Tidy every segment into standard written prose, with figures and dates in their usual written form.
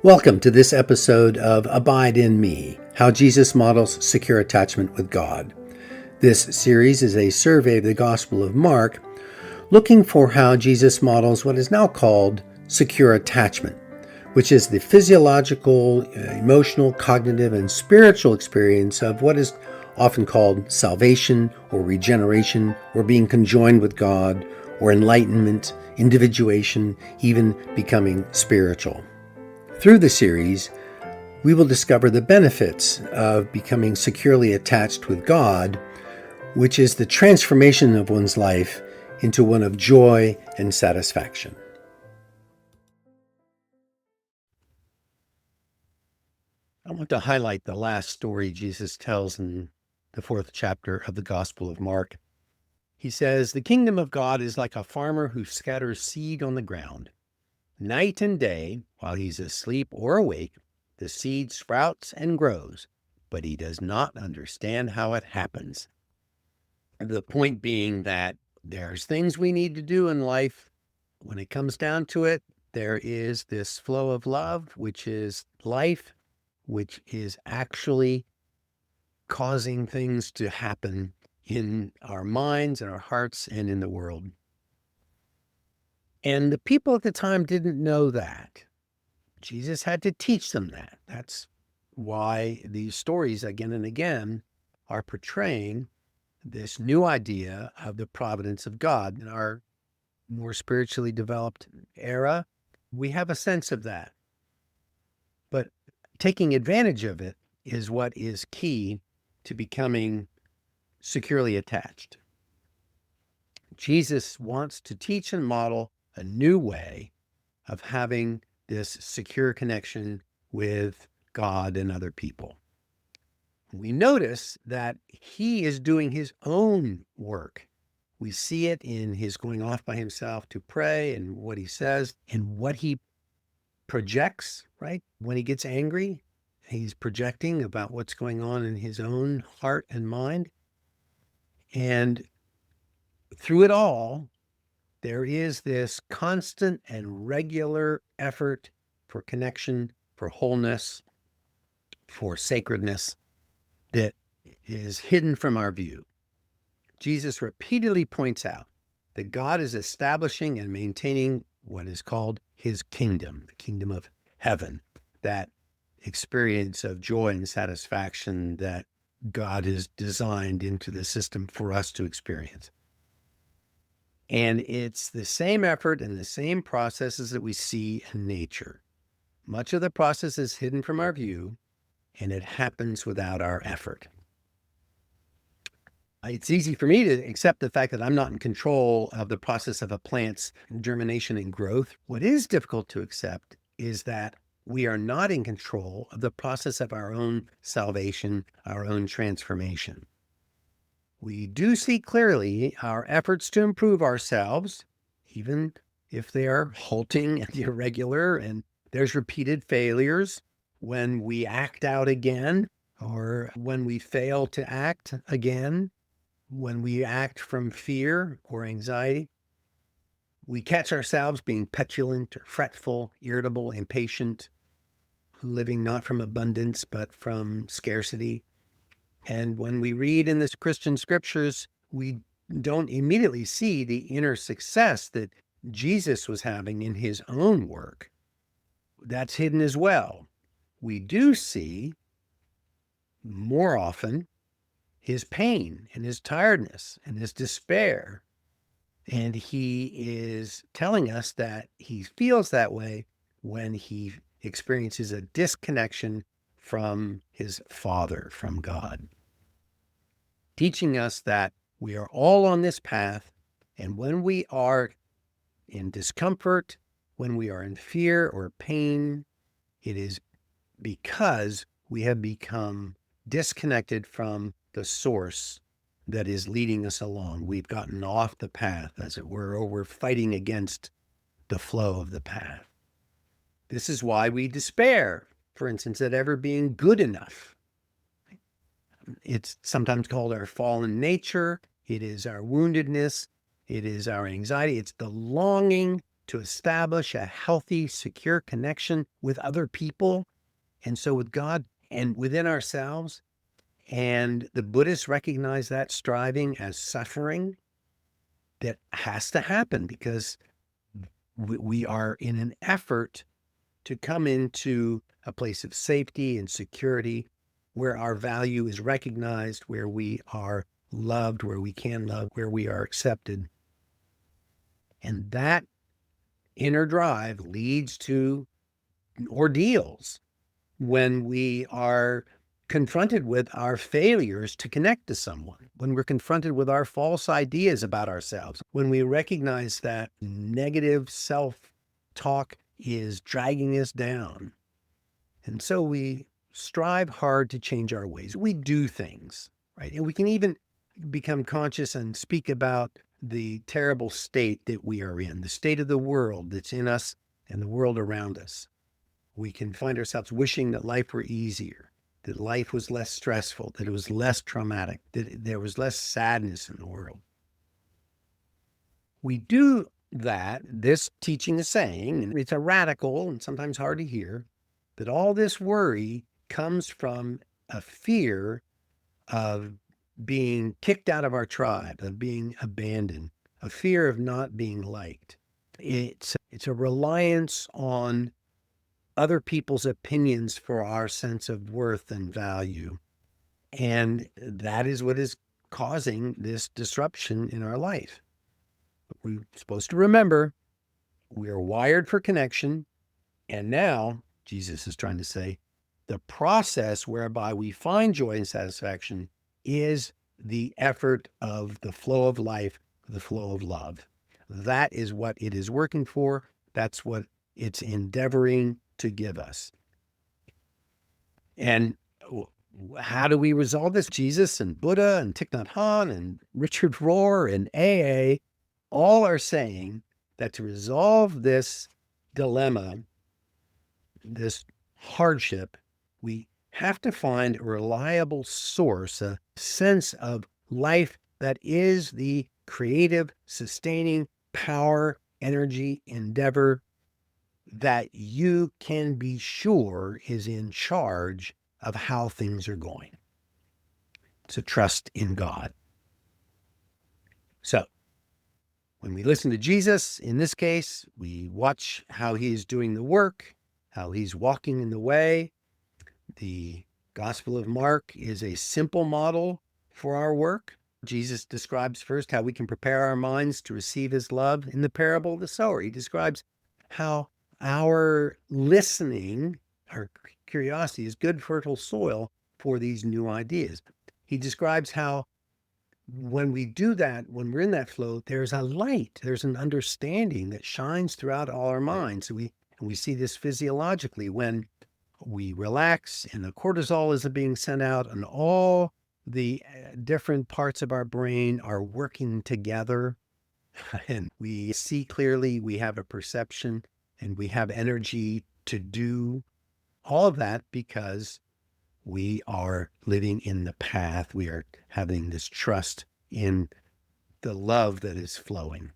Welcome to this episode of Abide in Me, How Jesus Models Secure Attachment with God. This series is a survey of the Gospel of Mark, looking for how Jesus models what is now called secure attachment, which is the physiological, emotional, cognitive, and spiritual experience of what is often called salvation or regeneration or being conjoined with God or enlightenment, individuation, even becoming spiritual. Through the series, we will discover the benefits of becoming securely attached with God, which is the transformation of one's life into one of joy and satisfaction. I want to highlight the last story Jesus tells in the 4th chapter of the Gospel of Mark. He says, "The kingdom of God is like a farmer who scatters seed on the ground. Night and day, while he's asleep or awake, the seed sprouts and grows, but he does not understand how it happens." The point being that there's things we need to do in life. When it comes down to it, there is this flow of love, which is life, which is actually causing things to happen in our minds and our hearts and in the world. And the people at the time didn't know that. Jesus had to teach them that. That's why these stories again and again are portraying this new idea of the providence of God. In our more spiritually developed era, we have a sense of that. But taking advantage of it is what is key to becoming securely attached. Jesus wants to teach and model a new way of having this secure connection with God and other people. We notice that he is doing his own work. We see it in his going off by himself to pray and what he says and what he projects, right? When he gets angry, he's projecting about what's going on in his own heart and mind. And through it all, there is this constant and regular effort for connection, for wholeness, for sacredness that is hidden from our view. Jesus repeatedly points out that God is establishing and maintaining what is called his kingdom, the kingdom of heaven, that experience of joy and satisfaction that God has designed into the system for us to experience. And it's the same effort and the same processes that we see in nature. Much of the process is hidden from our view, and it happens without our effort. It's easy for me to accept the fact that I'm not in control of the process of a plant's germination and growth. What is difficult to accept is that we are not in control of the process of our own salvation, our own transformation. We do see clearly our efforts to improve ourselves, even if they are halting and irregular, and there's repeated failures when we act out again, or when we fail to act again, when we act from fear or anxiety. We catch ourselves being petulant or fretful, irritable, impatient, living not from abundance, but from scarcity. And when we read in the Christian scriptures, we don't immediately see the inner success that Jesus was having in his own work. That's hidden as well. We do see more often his pain and his tiredness and his despair. And he is telling us that he feels that way when he experiences a disconnection from his Father, from God, teaching us that we are all on this path. And when we are in discomfort, when we are in fear or pain, it is because we have become disconnected from the source that is leading us along. We've gotten off the path, as it were, or we're fighting against the flow of the path. This is why we despair, for instance, at ever being good enough. It's sometimes called our fallen nature. It is our woundedness. It is our anxiety. It's the longing to establish a healthy, secure connection with other people, and so with God and within ourselves. And the Buddhists recognize that striving as suffering that has to happen because we are in an effort to come into a place of safety and security where our value is recognized, where we are loved, where we can love, where we are accepted. And that inner drive leads to ordeals when we are confronted with our failures to connect to someone, when we're confronted with our false ideas about ourselves, when we recognize that negative self-talk is dragging us down. And so we strive hard to change our ways. We do things, right? And we can even become conscious and speak about the terrible state that we are in, the state of the world that's in us and the world around us. We can find ourselves wishing that life were easier, that life was less stressful, that it was less traumatic, that there was less sadness in the world. We do that, this teaching is saying, and it's a radical and sometimes hard to hear, that all this worry comes from a fear of being kicked out of our tribe, of being abandoned, a fear of not being liked. It's a reliance on other people's opinions for our sense of worth and value. And that is what is causing this disruption in our life. We're supposed to remember we are wired for connection. And now, Jesus is trying to say, the process whereby we find joy and satisfaction is the effort of the flow of life, the flow of love. That is what it is working for. That's what it's endeavoring to give us. And how do we resolve this? Jesus and Buddha and Thich Nhat Hanh and Richard Rohr and AA all are saying that to resolve this dilemma, this hardship, we have to find a reliable source, a sense of life that is the creative, sustaining power, energy, endeavor that you can be sure is in charge of how things are going. To trust in God. So, when we listen to Jesus, in this case, we watch how he's doing the work, how he's walking in the way. The Gospel of Mark is a simple model for our work. Jesus describes first how we can prepare our minds to receive his love in the parable of the sower. He describes how our listening, our curiosity, is good, fertile soil for these new ideas. He describes how when we do that, when we're in that flow, there's a light, there's an understanding that shines throughout all our minds. We see this physiologically when we relax and the cortisol is being sent out and all the different parts of our brain are working together and we see clearly, we have a perception and we have energy to do all of that because we are living in the path. We are having this trust in the love that is flowing.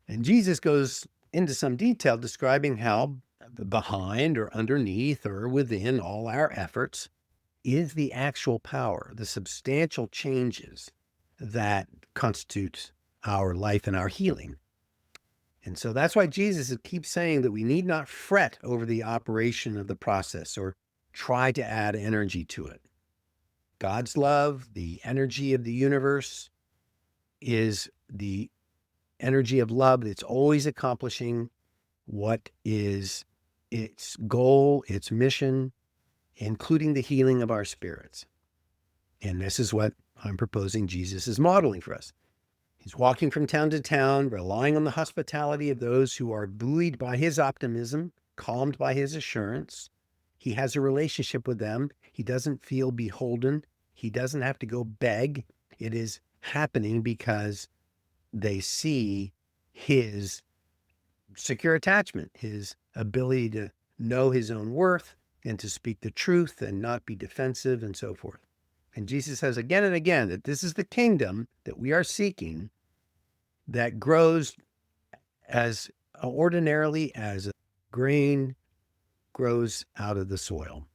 And Jesus goes into some detail describing how behind or underneath or within all our efforts is the actual power, the substantial changes that constitute our life and our healing. And so that's why Jesus keeps saying that we need not fret over the operation of the process or try to add energy to it. God's love, the energy of the universe, is the energy of love that's always accomplishing what is its goal, its mission, including the healing of our spirits. And this is what I'm proposing Jesus is modeling for us. He's walking from town to town, relying on the hospitality of those who are buoyed by his optimism, calmed by his assurance. He has a relationship with them. He doesn't feel beholden. He doesn't have to go beg. It is happening because they see his secure attachment, his ability to know his own worth and to speak the truth and not be defensive and so forth. And Jesus says again and again that this is the kingdom that we are seeking that grows as ordinarily as a grain grows out of the soil.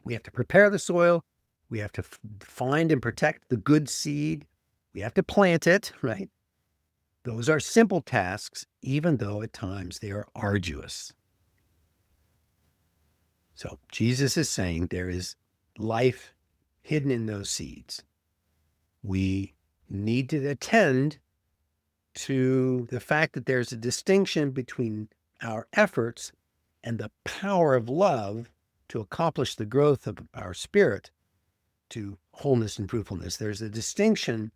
We have to prepare the soil. We have to find and protect the good seed. We have to plant it, right? Those are simple tasks, even though at times they are arduous. So Jesus is saying there is life hidden in those seeds. We need to attend to the fact that there's a distinction between our efforts and the power of love to accomplish the growth of our spirit to wholeness and fruitfulness. There's a distinction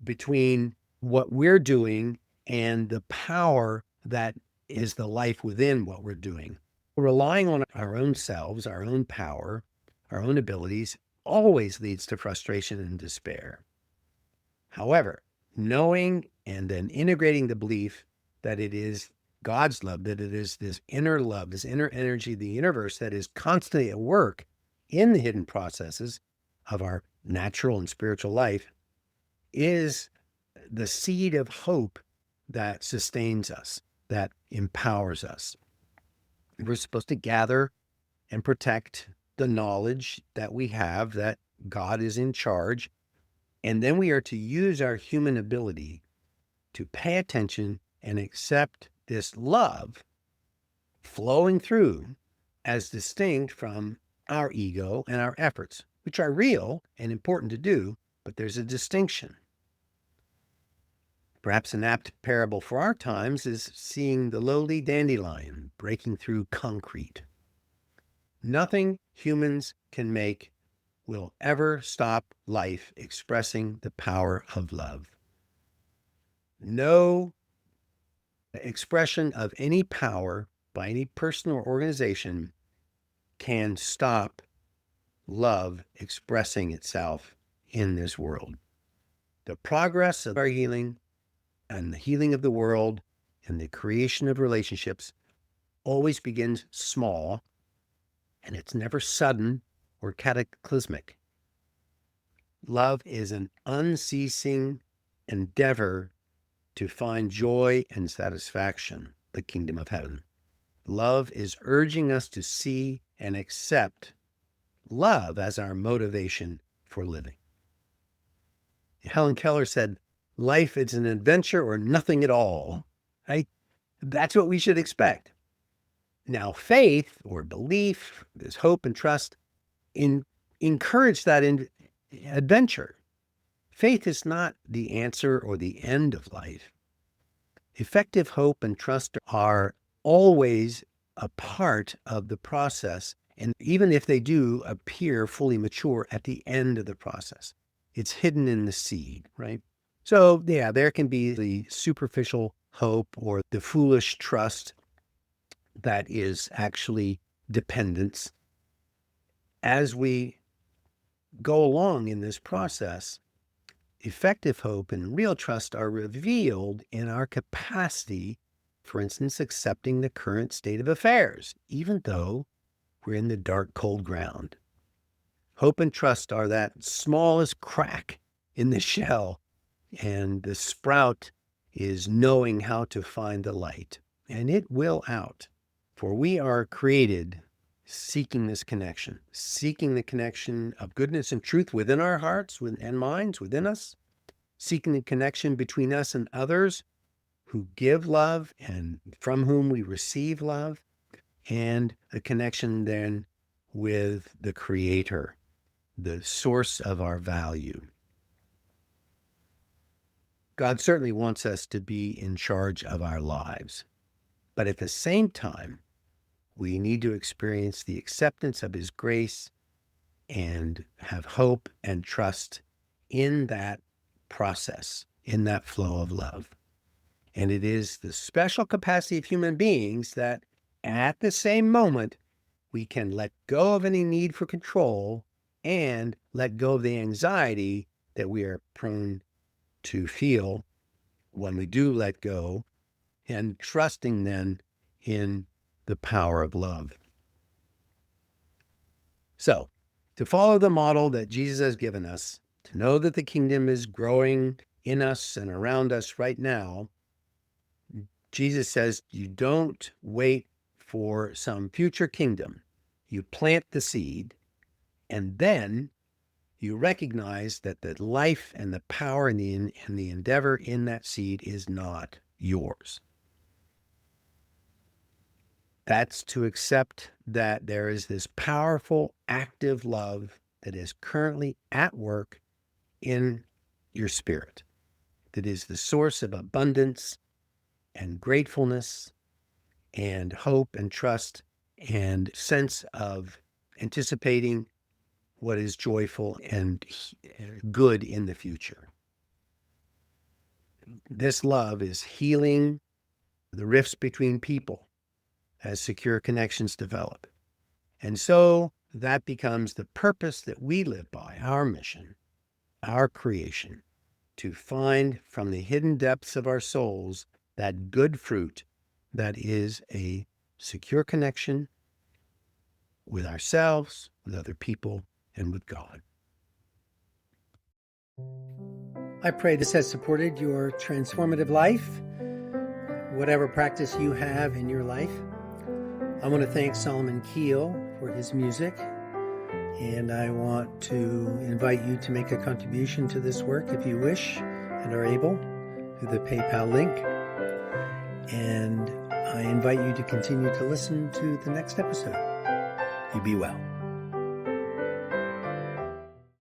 between what we're doing and the power that is the life within what we're doing. Relying on our own selves, our own power, our own abilities always leads to frustration and despair. However, knowing and then integrating the belief that it is God's love, that it is this inner love, this inner energy of the universe that is constantly at work in the hidden processes of our natural and spiritual life, is the seed of hope that sustains us, that empowers us. We're supposed to gather and protect the knowledge that we have that God is in charge. And then we are to use our human ability to pay attention and accept this love flowing through as distinct from our ego and our efforts, which are real and important to do, but there's a distinction. Perhaps an apt parable for our times is seeing the lowly dandelion breaking through concrete. Nothing humans can make will ever stop life expressing the power of love. No expression of any power by any person or organization can stop love expressing itself in this world. The progress of our healing and the healing of the world and the creation of relationships always begins small, and it's never sudden or cataclysmic. Love is an unceasing endeavor to find joy and satisfaction, the kingdom of heaven. Love is urging us to see and accept love as our motivation for living. Helen Keller said, life is an adventure or nothing at all. Right? That's what we should expect. Now, faith or belief, this hope and trust, encourage that adventure. Faith is not the answer or the end of life. Effective hope and trust are always a part of the process, and even if they do appear fully mature at the end of the process, it's hidden in the seed, right? So, yeah, there can be the superficial hope or the foolish trust that is actually dependence. As we go along in this process, effective hope and real trust are revealed in our capacity, for instance, accepting the current state of affairs, even though we're in the dark, cold ground. Hope and trust are that smallest crack in the shell, and the sprout is knowing how to find the light, and it will out. For we are created seeking this connection, seeking the connection of goodness and truth within our hearts and minds, within us, seeking the connection between us and others who give love and from whom we receive love, and the connection then with the Creator, the source of our value. God certainly wants us to be in charge of our lives, but at the same time, we need to experience the acceptance of His grace and have hope and trust in that process, in that flow of love. And it is the special capacity of human beings that at the same moment, we can let go of any need for control and let go of the anxiety that we are prone to feel when we do let go, and trusting then in the power of love. So, to follow the model that Jesus has given us, to know that the kingdom is growing in us and around us right now, Jesus says you don't wait for some future kingdom. You plant the seed, and then you recognize that the life and the power and the endeavor in that seed is not yours. That's to accept that there is this powerful, active love that is currently at work in your spirit, that is the source of abundance and gratefulness and hope and trust and sense of anticipating what is joyful and good in the future. This love is healing the rifts between people as secure connections develop. And so that becomes the purpose that we live by, our mission, our creation, to find from the hidden depths of our souls that good fruit that is a secure connection with ourselves, with other people, and with God. I pray this has supported your transformative life, whatever practice you have in your life. I want to thank Solomon Keel for his music, and I want to invite you to make a contribution to this work if you wish and are able through the PayPal link. And I invite you to continue to listen to the next episode. You be well.